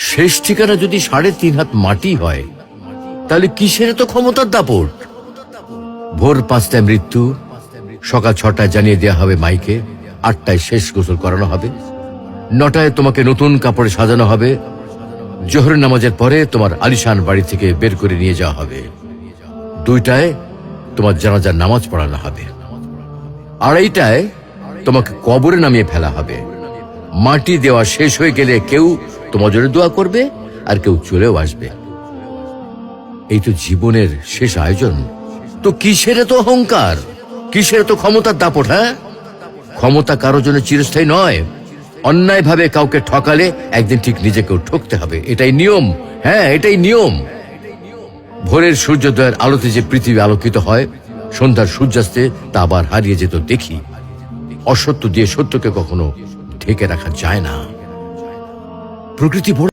শেষ ঠিকানা যদি ৩.৫ হাত মাটি হয়, তাহলে কিসের এত ক্ষমতার দাপট? ভোর ৫টায় মৃত্যু, সকাল ৬টায় জানিয়ে দেওয়া হবে মাইকে, ৮টায় শেষ গোসল করানো হবে, ৯টায় তোমাকে নতুন কাপড়ে সাজানো হবে, জোহরের নামাজের পরে তোমার আলিশান বাড়ি থেকে বের করে নিয়ে যাওয়া হবে, ২টায় তোমার জানাজার নামাজ পড়ানো হবে, ২:৩০টায় তোমাকে কবরে নামিয়ে ফেলা হবে। মাটি দেওয়া শেষ হয়ে গেলে কেউ তোমার জন্য দোয়া করবে, আর কেউ চলেও আসবে। এই তো জীবনের শেষ আয়োজন। তো কিসের এত অহংকার, কিসের এত ক্ষমতার দাপট? হ্যাঁ, ক্ষমতা কারোর জন্য চিরস্থায়ী নয়। অন্যায় ভাবে কাউকে ঠকালে একদিন ঠিক নিজেকেও ঠকতে হবে, এটাই নিয়ম। হ্যাঁ, এটাই নিয়ম। ভোরের সূর্যোদয়ের আলোতে যে পৃথিবী আলোকিত হয়, সন্ধ্যার সূর্যাস্তে তা আবার হারিয়ে যেত দেখি। অসত্য দিয়ে সত্যকে কখনো ঢেকে রাখা যায় না। প্রকৃতি বড়